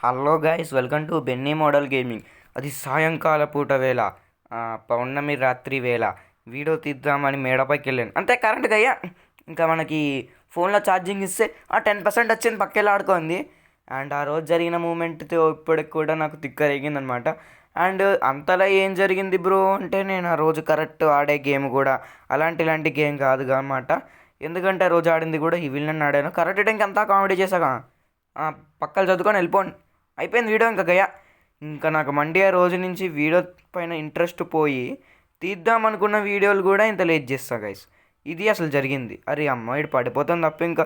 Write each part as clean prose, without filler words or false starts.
Hello guys, welcome to Benny model gaming. అది సాయంకాల పూట వేళ, పౌర్ణమి రాత్రి వేళ వీడియో తీద్దామని మేడపైకి వెళ్ళాను. అంతే కరెంట్ గయ్యా. ఇంకా మనకి ఫోన్లో ఛార్జింగ్ ఇస్తే 10% వచ్చింది, పక్కెళ్ళి ఆడుకోండి. అండ్ ఆ రోజు జరిగిన మూమెంట్తో ఇప్పటికి కూడా నాకు తిక్కరేగిందనమాట. అండ్ అంతలా ఏం జరిగింది బ్రో అంటే, నేను ఆ రోజు కరెక్ట్ ఆడే గేమ్ కూడా ఇలాంటి గేమ్ కాదు అన్నమాట. ఎందుకంటే ఆ రోజు ఆడింది కూడా ఈ విలన్ ఆడాను. కరెక్ట్ టైంకి అంతా కామెడీ చేశాక పక్కలు చదువుకొని వెళ్ళిపోండి, అయిపోయింది వీడియో. ఇంకా గయా, ఇంకా నాకు మండే రోజు నుంచి వీడియో పైన ఇంట్రెస్ట్ పోయి తీద్దాం అనుకున్న వీడియోలు కూడా ఇంత లేట్ చేస్తా గైస్. ఇది అసలు జరిగింది. అరే అమ్మ, ఇడు పడిపోతుంది తప్ప ఇంకా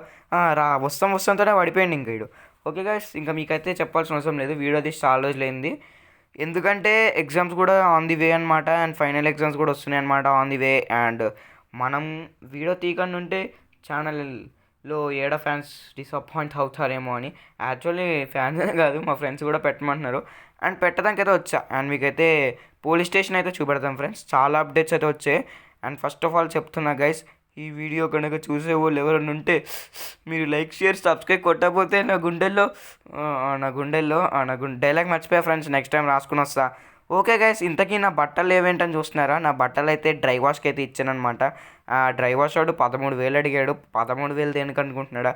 వస్తాంతోనే పడిపోయింది ఇంకా ఇడు. ఓకే గైస్, ఇంకా మీకైతే చెప్పాల్సిన అవసరం లేదు. వీడియో తీసి చాలా రోజులైంది, ఎందుకంటే ఎగ్జామ్స్ కూడా ఆన్ ది వే అనమాట. అండ్ ఫైనల్ ఎగ్జామ్స్ కూడా వస్తున్నాయి అనమాట, ఆన్ ది వే. అండ్ మనం వీడియో తీయకుండా ఉంటే ఛానల్లో ఫ్యాన్స్ డిసప్పాయింట్ అవుతారేమో అని. యాక్చువల్లీ ఫ్యాన్స్ కాదు, మా ఫ్రెండ్స్ కూడా పెట్టమంటున్నారు. అండ్ పెట్టడానికి అయితే వచ్చా. అండ్ మీకైతే పోలీస్ స్టేషన్ అయితే చూపెడతాం ఫ్రెండ్స్, చాలా అప్డేట్స్ అయితే వచ్చాయి. అండ్ ఫస్ట్ ఆఫ్ ఆల్ చెప్తున్నా గైస్, ఈ వీడియో కనుక చూసే వాళ్ళు ఎవరైనా ఉంటే మీరు లైక్, షేర్, సబ్స్క్రైబ్ కొట్టకపోతే నా గుండెల్లో డైలాగ్ మర్చిపోయా ఫ్రెండ్స్, నెక్స్ట్ టైం రాసుకుని వస్తా. ఓకే గైస్, ఇంతకీ నా బట్టలు ఏవేంటని చూస్తున్నారా? నా బట్టలు అయితే డ్రై వాష్కి అయితే ఇచ్చానమాట. ఆ డ్రై వాష్ వాడు 13,000 అడిగాడు. 13,000 దేనికి అనుకుంటున్నాడా?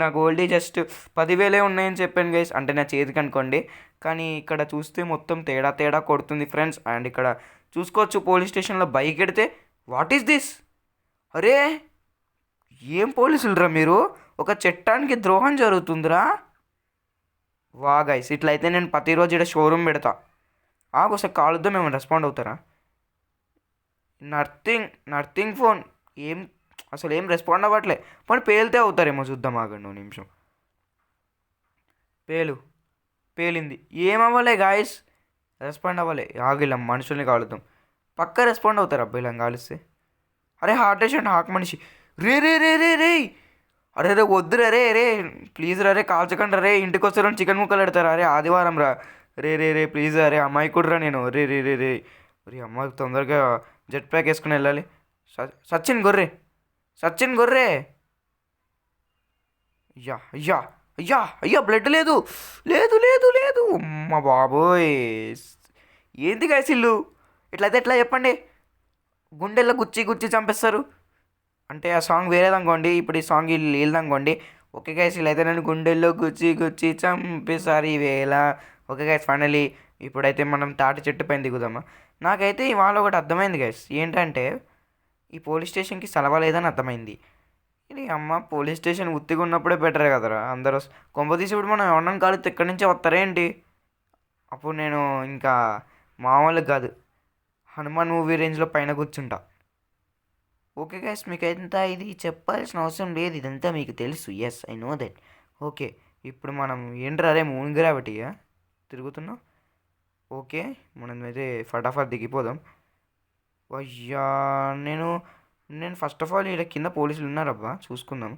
నా గోల్డీ జస్ట్ 10,000 ఉన్నాయని చెప్పాను గైస్, అంటే నా చేతికి అనుకోండి. కానీ ఇక్కడ చూస్తే మొత్తం తేడా తేడా కొడుతుంది ఫ్రెండ్స్. అండ్ ఇక్కడ చూసుకోవచ్చు, పోలీస్ స్టేషన్లో బైక్ ఎడితే వాట్ ఈస్ దిస్? అరే ఏం పోలీసులరా మీరు? ఒక చట్టానికి ద్రోహం జరుగుతుందిరా. వా గైస్, ఇట్లయితే నేను ప్రతిరోజు ఇక్కడ షోరూమ్ పెడతా. ఒకసారి కాలుద్దాం, మేము రెస్పాండ్ అవుతారా? నథింగ్ ఫోన్ ఏం అసలు ఏం రెస్పాండ్ అవ్వట్లే. పోనీ పేలితే అవుతారేమో చూద్దాం, ఆగండి నిమిషం. పేలింది, ఏమవ్వలే గాయస్, రెస్పాండ్ అవ్వలే. ఆగిలం మనుషుల్ని కాలుద్దాం, పక్క రెస్పాండ్ అవుతారు అబ్బాయిలను కాలిస్తే. అరే హార్ట్ పేషెంట్, హాక్ మనిషి. రే రే రే రే రే అరే రే వద్దురా రే రే ప్లీజ్ రా రే, కాల్చకండి రే, ఇంటికి వస్తారో చికెన్ ముక్కలు పెడతారా? అరే ఆదివారం రా, రే ప్లీజ్ అరే, అమ్మాయి కూడా నేను రే రే రే రే రే అమ్మాయి తొందరగా జెట్ ప్యాక్ వేసుకుని వెళ్ళాలి. సచిన్ గొర్రె. అయ్యా అయ్యా అయ్యా అయ్యా, బ్లడ్ లేదు లేదు లేదు లేదు అమ్మ బాబోయ్. ఏంది కాసిల్లు ఇట్లయితే ఎట్లా చెప్పండి? గుండెల్లో గుచ్చి చంపేస్తారు అంటే ఆ సాంగ్ వేరేదనుకోండి, ఇప్పుడు ఈ సాంగ్ వీళ్ళదనుకోండి. ఓకే గైస్, ఇలా అయితే నేను గుండెల్లో గుచ్చి చంపేసారు ఈ వేళ. ఓకే గైస్, ఫైనలీ ఇప్పుడైతే మనం తాటి చెట్టు పైన దిగుదామా. నాకైతే ఇవాళ ఒకటి అర్థమైంది గైస్, ఏంటంటే ఈ పోలీస్ స్టేషన్కి సెలవలేదని అర్థమైంది. ఇది అమ్మ, పోలీస్ స్టేషన్ ఉత్తిగా ఉన్నప్పుడే బెటర్ కదరా అందరూ. కొంపతీసి ఇప్పుడు మనం ఎవరన్నా కాలితే ఇక్కడి నుంచే వస్తారేంటి? అప్పుడు నేను ఇంకా మామూలుగా కాదు, హనుమాన్ మూవీ రేంజ్లో పైన కూర్చుంటా. ఓకే గైస్, మీకైతే ఇది చెప్పాల్సిన అవసరం లేదు, ఇదంతా మీకు తెలుసు. Yes, I know that. Okay, ఇప్పుడు మనం ఏంట్రా అరే మూన్ గ్రావిటీయా తిరుగుతున్నాం. ఓకే, మనం అయితే ఫటాఫట్ దిగిపోదాం. అయ్యా, నేను ఫస్ట్ ఆఫ్ ఆల్ ఇక్కడ కింద పోలీసులు ఉన్నారబ్బా, చూసుకుందాం.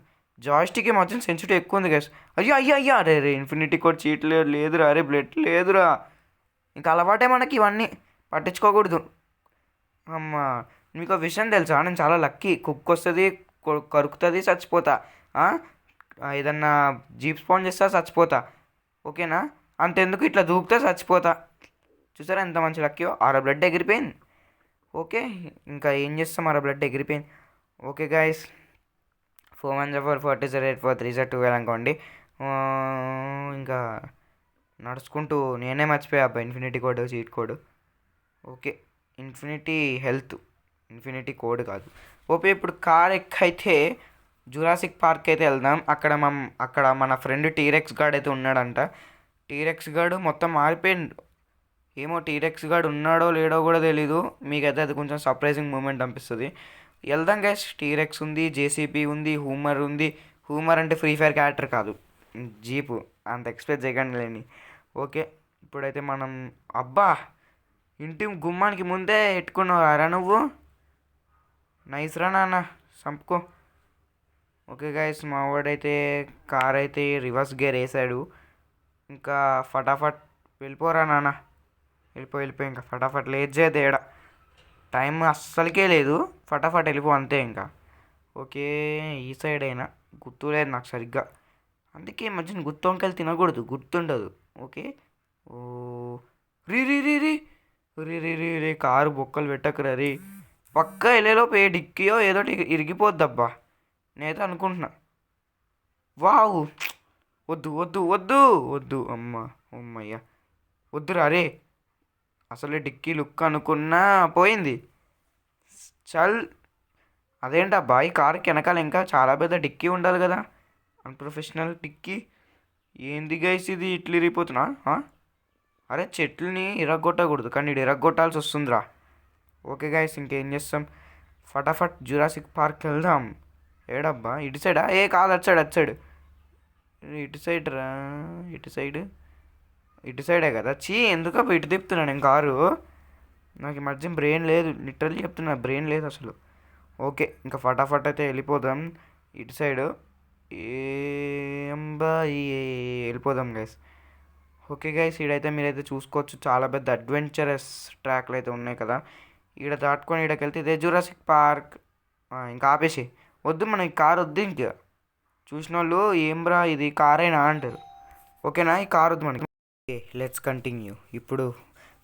జాయిస్టిక్ మాత్రం సెన్సిటివ్ ఎక్కువ ఉంది గైస్. అయ్యా అరే రే, ఇన్ఫినిటీ కోడ్ చీట్ లేదురా, అరే బ్లడ్ లేదురా. ఇంకా అలవాటే మనకి ఇవన్నీ, పట్టించుకోకూడదు. అమ్మ, మీకు ఒక విషయం తెలుసా? నేను చాలా లక్కీ. కుక్ వస్తుంది, కరుకుతుంది, చచ్చిపోతా. ఏదన్నా జీప్ స్పాన్ చేస్తా, చచ్చిపోతా. ఓకేనా? అంతెందుకు, ఇట్లా దూకితే చచ్చిపోతా. చూసారా ఎంత మంచి లక్కీయో? బ్లడ్ ఎగిరిపోయింది. ఓకే, ఇంకా ఏం చేస్తాం, బ్లడ్ ఎగిరిపోయింది. ఓకే గాయస్, 414 40 8 4 3 12 అనుకోండి. ఇంకా నడుచుకుంటూ నేనే మర్చిపోయా అబ్బా infinity code, cheat code. Okay, infinity code కాదు. ఓకే, ఇప్పుడు కార్ ఎక్కైతే జురాసిక్ పార్క్ అయితే వెళ్దాం. అక్కడ మన ఫ్రెండ్ టీరెక్స్ గార్డ్ అయితే ఉన్నాడంట. టీరెక్స్ గార్డు మొత్తం మారిపోయిండు. ఏమో టీరెక్స్ గార్డ్ ఉన్నాడో లేడో కూడా తెలీదు. మీకైతే అది కొంచెం సర్ప్రైజింగ్ మూమెంట్ అనిపిస్తుంది. వెళ్దాం గైస్. టీరెక్స్ ఉంది, జేసీపీ ఉంది, హూమర్ ఉంది. హూమర్ అంటే ఫ్రీ ఫైర్ క్యారెక్టర్ కాదు, జీపు. అంత ఎక్స్పెక్ట్ చేయకండి లేని. ఓకే, ఇప్పుడైతే మనం అబ్బా ఇంటి గుమ్మానికి ముందే ఎట్టుకున్నావు నువ్వు. నైస్ రా నాన్న, చంపుకో. ఓకే గైస్, మా వాడైతే కార్ అయితే రివర్స్ గేర్ వేసాడు. ఇంకా ఫటాఫట్ వెళ్ళిపోరా నాన్న, వెళ్ళిపో ఇంకా ఫటాఫట్ లేట్ చేయదు ఏడ, టైం అస్సలకే లేదు. ఫటాఫట్ వెళ్ళిపో అంతే ఇంకా. ఓకే, ఈ సైడ్ అయినా గుర్తు లేదు నాకు సరిగ్గా. అందుకే ఈ మధ్యన గుత్తి వంకాయలు తినకూడదు, గుర్తుండదు. ఓకే. ఓ రీ రీ రీ రీ రీ రీ రీ రీ కారు బొక్కలు పెట్టకురా రీ. పక్క వెళ్ళేలోపు ఏ డిక్కీయో ఏదో ఇరిగిపోద్దబ్బా, నేనైతే అనుకుంటున్నా. వావు, వద్దు వద్దు వద్దు వద్దు అమ్మ, అమ్మయ్య, వద్దురా రే. అసలే డిక్కీ లుక్ అనుకున్నా పోయింది. చల్. అదేంటబ్బా ఈ కారుకి వెనకాల ఇంకా చాలా పెద్ద డిక్కీ ఉండాలి కదా, అన్ప్రొఫెషనల్ డిక్కీ. ఏంది గైస్ ఇది ఇట్లా ఇరిగిపోతున్నా? అరే చెట్లని ఇరగొట్టకూడదు కానీ ఇటు ఇరగొట్టాల్సి వస్తుందిరా. ఓకే గైస్, ఇంకేం చేస్తాం, ఫటాఫట్ జురాసిక్ పార్క్ వెళ్దాం. ఏడబ్బా, ఇటు సైడా? ఏ కాదు, అటు సైడ్, అటు సైడ్. ఇటు సైడ్ రా, ఇటు సైడ్, ఇటు సైడే కదా. ఎందుకబ్బా ఇటు తిప్పుతున్నాను నేను కారు? నాకు ఈ మధ్య బ్రెయిన్ లేదు, లిటరల్లీ చెప్తున్నా, బ్రెయిన్ లేదు అసలు. ఓకే, ఇంకా ఫటాఫట్ అయితే వెళ్ళిపోదాం ఇటు సైడు. ఏంబా వెళ్ళిపోదాం గైస్. ఓకే గైస్, ఈడైతే మీరైతే చూసుకోవచ్చు చాలా పెద్ద అడ్వెంచరస్ ట్రాక్లు అయితే ఉన్నాయి కదా. ఈడ దాటుకొని ఈడకి వెళ్తే ఇదే జురాసిక్ పార్క్. ఇంకా ఆపేసి వద్దు, మన ఈ కార్ వద్దు. ఇంకా చూసిన వాళ్ళు ఏం బ్రా ఇది కారేనా అంటారు. ఓకేనా, ఈ కార్ వద్దు మనకి. Okay, let's continue. ఇప్పుడు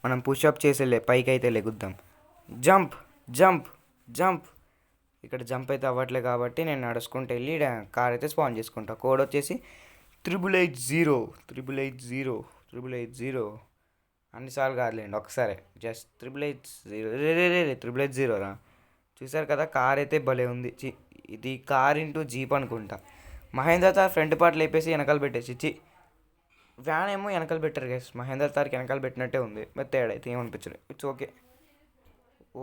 మనం పుషప్ చేసేలే, పైకి అయితే లెగుద్దాం. Jump jump jump. ఇక్కడ జంప్ అయితే అవ్వట్లే కాబట్టి నేను నడుచుకుంటూ వెళ్ళి ఈడ కార్ అయితే స్పాన్ చేసుకుంటా. కోడ్ వచ్చేసి 880 880 880. అన్నిసార్లు కాదులేండి, ఒకసారి జస్ట్ 880. రే రే రే రే 880 రా. చూసారు కదా, కార్ అయితే భలే ఉంది. ఇది కార్ ఇంటూ జీప్ అనుకుంటా. మహేంద్ర తార్ ఫ్రంట్ పార్ట్ లేపేసి వెనకాల పెట్టేసి వ్యాన్ ఏమో వెనకాల పెట్టారు గైస్. మహేంద్ర తార్కి వెనకాల పెట్టినట్టే ఉంది, బట్ తేడా అయితే ఏమనిపించదు. It's okay.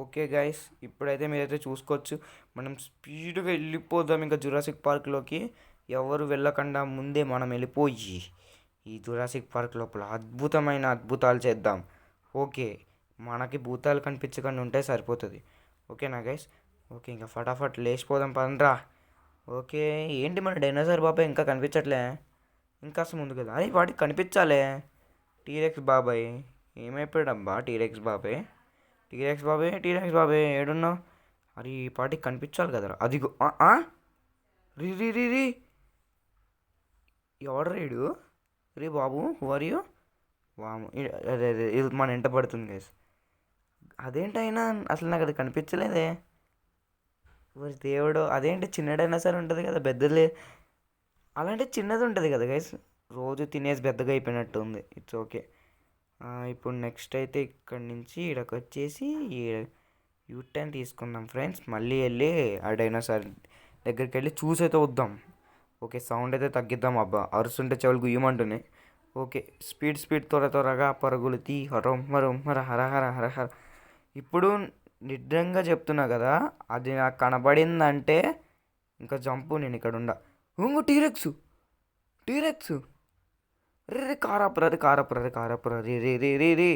ఓకే గైస్, ఇప్పుడైతే మీరైతే చూసుకోవచ్చు, మనం స్పీడ్గా వెళ్ళిపోదాం ఇంకా జురాసిక్ పార్క్లోకి. ఎవరు వెళ్ళకుండా ముందే మనం వెళ్ళిపోయి ఈ జురాసిక్ పార్క్ లోపల అద్భుతమైన అద్భుతాలు చేద్దాం. ఓకే, మనకి భూతాలు కనిపించకుండా ఉంటే సరిపోతుంది. ఓకేనా గైస్? ఓకే, ఇంకా ఫటాఫట్ లేచిపోదాం పదండ్రా. ఓకే, ఏంటి మన డైనోసార్ బాబాయ్ ఇంకా కనిపించట్లే? ఇంకా అసలు ముందు కదా, అరే వాడికి కనిపించాలే. టీరెక్స్ బాబాయ్ ఏమైపోయాడబ్బా? టీరెక్స్ బాబాయ్, టీరెక్స్ బాబాయ్, టీరెక్స్ బాబాయ్ ఏడున్నావు? అరే ఈ పాటికి కనిపించాలి కదరా. అదిగో రీ రీ రీ రీ. ఎవడు రీడు రే బాబు, హువర్ యూ? వాము, అదే అదే ఇది మన ఎంట పడుతుంది గైస్. అదేంటైనా అసలు నాకు అది కనిపించలేదే. మరి దేవుడు, అదేంటి చిన్నడైనా సరే ఉంటుంది కదా, పెద్దలే అలాంటి చిన్నది ఉంటుంది కదా గైస్. రోజు తినేసి పెద్దగా అయిపోయినట్టు ఉంది. It's okay. ఇప్పుడు నెక్స్ట్ అయితే ఇక్కడి నుంచి ఇక్కడికి వచ్చేసి యూటర్న్ తీసుకుందాం ఫ్రెండ్స్. మళ్ళీ వెళ్ళి ఆ డైనోసార్ దగ్గరికి వెళ్ళి చూసైతే వద్దాం. ఓకే, సౌండ్ అయితే తగ్గిద్దాం. అబ్బా అరుస్తుంటే చెవులు గుయ్యమంటున్నాయి. ఓకే, స్పీడ్ స్పీడ్ త్వరగా పరుగులు తీ, హరం హరం హర హర హర హర హర. ఇప్పుడు నిజంగా చెప్తున్నా కదా, అది నాకు కనబడిందంటే ఇంకా జంపు, నేను ఇక్కడ ఉండ. T rex, T rex. రే రే కారాపురా, రే కారాపురా, రే కారాపురా, రే రే రే రే రే.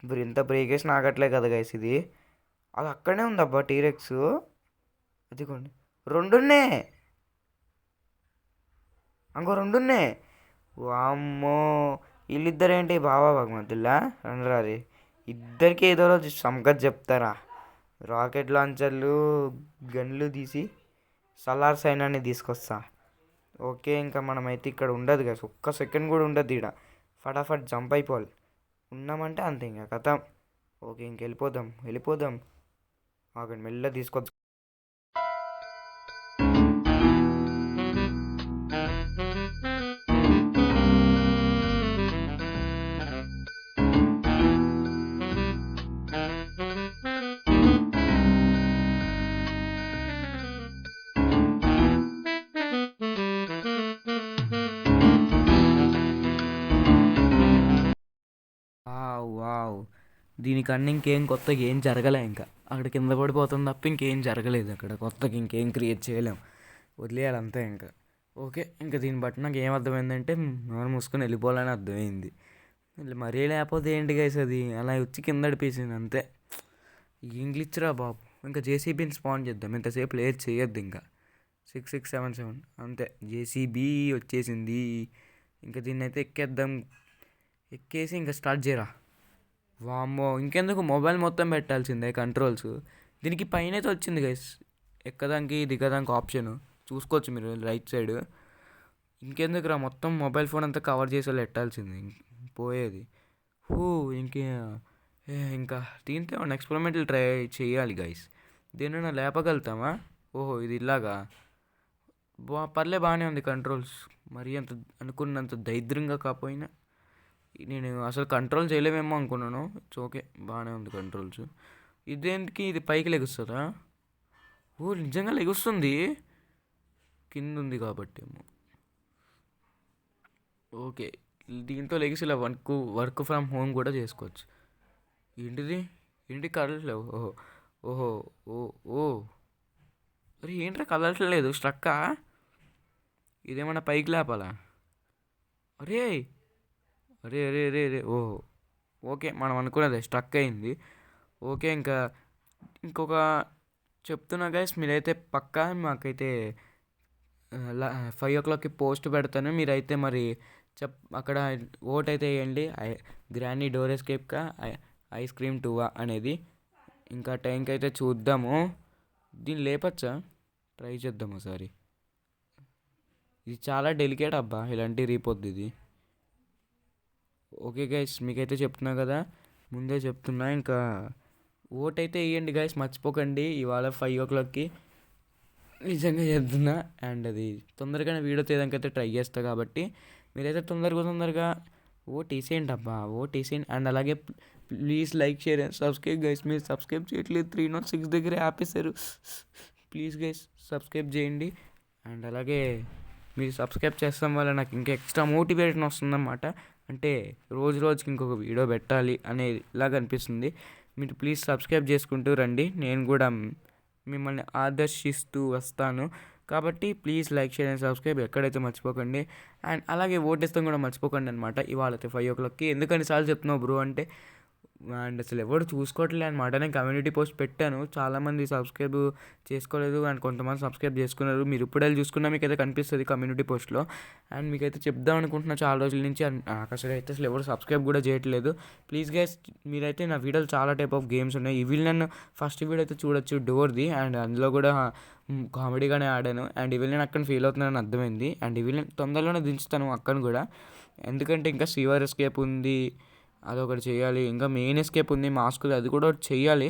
ఇప్పుడు ఇంత బ్రేక్ వేసి నాగట్లే కదా గైస్ ఇది. అది అక్కడనే ఉందబ్బా టీరెక్స్. అదిగోండి, రెండున్నే, ఇంకో రెండున్నే. వామ్మో, వీళ్ళిద్దరేంటి బాబా భగవంతుల్లా రండ్రారి. ఇద్దరికి ఏదో రోజు సంగతి చెప్తారా. రాకెట్ లాంచర్లు గన్లు తీసి సలార్ సైనాన్ని తీసుకొస్తా. ఓకే, ఇంకా మనమైతే ఇక్కడ ఉండదు కదా, ఒక్క సెకండ్ కూడా ఉండదు ఇక్కడ. ఫటాఫట్ జంప్ అయిపోవాలి. ఉన్నామంటే అంతే ఇంకా కథం. ఓకే, ఇంక వెళ్ళిపోదాం వెళ్ళిపోదాం. ఆగండి, మెల్ల తీసుకొచ్చు. వావ్, దీనికన్నా ఇంకేం కొత్తగా ఏం జరగలే. ఇంకా అక్కడ కింద పడిపోతుంది తప్ప ఇంకేం జరగలేదు. అక్కడ కొత్తగా ఇంకేం క్రియేట్ చేయలేం, వదిలేయాలి అంతే ఇంకా. ఓకే, ఇంకా దీన్ని బట్టి నాకు ఏం అర్థమైందంటే మనం మూసుకొని వెళ్ళిపోవాలని అర్థమైంది. మరీ లేకపోతే ఏంటి గైస్, అది అలా వచ్చి కింద అడిపేసింది అంతే. ఇంగ్లీష్రా బాబు. ఇంకా జేసీబీని స్పాన్ చేద్దాం, ఇంతసేపు లేట్ చేయొద్దు. ఇంకా 6677 అంతే, జేసీబీ వచ్చేసింది. ఇంకా దీన్ని అయితే ఎక్కేద్దాం. ఎక్కేసి ఇంకా స్టార్ట్ చేయరా. వామ్మో, ఇంకెందుకు మొబైల్ మొత్తం పెట్టాల్సిందే కంట్రోల్స్. దీనికి పైన అయితే వచ్చింది గైస్, ఎక్కదానికి దిగదానికి ఆప్షన్ చూసుకోవచ్చు మీరు రైట్ సైడ్. ఇంకెందుకురా మొత్తం మొబైల్ ఫోన్ అంతా కవర్ చేసి ఎట్టాల్సింది పోయేది. హూ ఇంకే ఇంకా దీంతో ఏమన్నా ఎక్స్పెరిమెంటల్ ట్రై చేయాలి గైస్. దేనైనా లేపగలుగుతామా? ఓహో ఇది ఇలాగా బాగానే ఉంది కంట్రోల్స్. మరీ అంత అనుకున్నంత దరిద్రంగా కాకపోయినా నేను అసలు కంట్రోల్ చేయలేమేమో అనుకున్నాను. ఇట్స్ ఓకే, బాగానే ఉంది కంట్రోల్స్. ఇదేంటికి ఇది పైకి లెగుస్తుందా? ఓ నిజంగా లెగుస్తుంది, కింద ఉంది కాబట్టి ఏమో. ఓకే, దీంతో లెగిసి ఇలా వర్క్ ఫ్రమ్ హోమ్ కూడా చేసుకోవచ్చు. ఏంటిది? ఏంటి కదలట్లేవు? ఓహో ఓహో ఓ ఓ అరే ఏంట్రా కదలట్లేదు, స్ట్రక్కా? ఇదేమన్నా పైకి లేపాలా? అరే అరే అరే అరే అరే ఓహో ఓకే, మనం అనుకున్నదే స్ట్రక్ అయింది. ఓకే, ఇంకొక చెప్తున్నా గైస్, మీరైతే పక్కా మాకైతే 5 o'clockకి పోస్ట్ పెడతాను. మీరైతే మరి అక్కడ ఓట్ అయితే వేయండి. గ్రానీ డోర్ ఎస్కేప్కా ఐస్ క్రీమ్ 2 అనేది. ఇంకా టైంకి అయితే చూద్దాము. దీన్ని లేపచ్చా? ట్రై చేద్దాం ఒకసారి. ఇది చాలా డెలికేట్ అబ్బా, ఇలాంటి రీపోద్ది ఇది. ఓకే గైస్, మీకైతే చెప్తున్నా కదా, ముందే చెప్తున్నా. ఇంకా ఓట్ అయితే వేయండి గైస్, మర్చిపోకండి. ఇవాళ 5 o'clockకి నిజంగా చెప్తున్నా. అండ్ అది తొందరగానే వీడియో తీయడానికైతే ట్రై చేస్తా కాబట్టి మీరైతే తొందరగా ఓట్ వేసేయండి అబ్బా, ఓట్ వేసేయండి. అండ్ అలాగే please like share and subscribe guys. మీరు సబ్స్క్రైబ్ చేయట్లేదు, 306 దగ్గరే ఆపేశారు. ప్లీజ్ గైస్ సబ్స్క్రైబ్ చేయండి. అండ్ అలాగే మీరు సబ్స్క్రైబ్ చేస్తాం వల్ల నాకు ఇంకా ఎక్స్ట్రా మోటివేషన్ వస్తుందన్నమాట. అంటే రోజుకి ఇంకొక వీడియో పెట్టాలి అనేలాగా అనిపిస్తుంది. మీరు ప్లీజ్ సబ్స్క్రైబ్ చేసుకుంటూ రండి, నేను కూడా మిమ్మల్ని ఆదర్శిస్తూ వస్తాను. కాబట్టి please like share and subscribe ఎక్కడైతే మర్చిపోకండి. అండ్ అలాగే ఓటేస్తాం కూడా మర్చిపోకండి అనమాట. ఇవాళ అయితే 5 o'clockకి. ఎందుకని సార్లు చెప్తున్నావు బ్రో అంటే, అండ్ అసలు ఎవరు చూసుకోవట్లేదు అనమాట. నేను కమ్యూనిటీ పోస్ట్ పెట్టాను, చాలామంది సబ్స్క్రైబ్ చేసుకోలేదు అండ్ కొంతమంది సబ్స్క్రైబ్ చేసుకున్నారు. మీరు ఇప్పుడు వెళ్ళి చూసుకున్నా మీకైతే కనిపిస్తుంది కమ్యూనిటీ పోస్ట్లో. అండ్ మీకైతే చెప్దాం అనుకుంటున్నా చాలా రోజుల నుంచి, అసలు ఎవరు సబ్స్క్రైబ్ కూడా చేయట్లేదు. ప్లీజ్ గైస్, మీరైతే నా వీడియోలు చాలా టైప్ ఆఫ్ గేమ్స్ ఉన్నాయి. ఇవి నన్ను ఫస్ట్ వీడియో అయితే చూడొచ్చు, డోర్ది. అండ్ అందులో కూడా కామెడీగానే ఆడాను. అండ్ ఇవి నేను అక్కడ ఫీల్ అవుతున్నానని అర్థమైంది. అండ్ ఇవి నేను తొందరలోనే దించుతాను అక్కను కూడా, ఎందుకంటే ఇంకా సివర్ ఎస్కేప్ ఉంది, అదొకటి చేయాలి. ఇంకా మెయిన్ ఎస్కేప్ ఉంది మాస్క్, అది కూడా ఒకటి చేయాలి.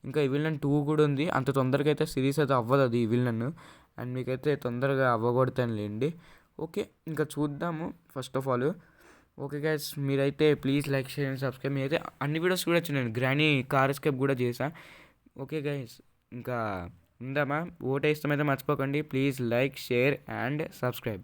ఇంకా విలన్ 2 కూడా ఉంది. అంత తొందరగా అయితే సిరీస్ అయితే అవ్వదు అది విలన్. అండ్ మీకైతే తొందరగా అవ్వగొడతానులేండి. ఓకే, ఇంకా చూద్దాము first of all. Okay guys, మీరైతే please like share and subscribe. మీరైతే అన్ని వీడియోస్ కూడా వచ్చినాయి, గ్రానీ కార్ ఎస్కేప్ కూడా చేసా. ఓకే గైస్, ఇంకా ఉందామా? ఓటేస్తామైతే మర్చిపోకండి. Please like share and subscribe.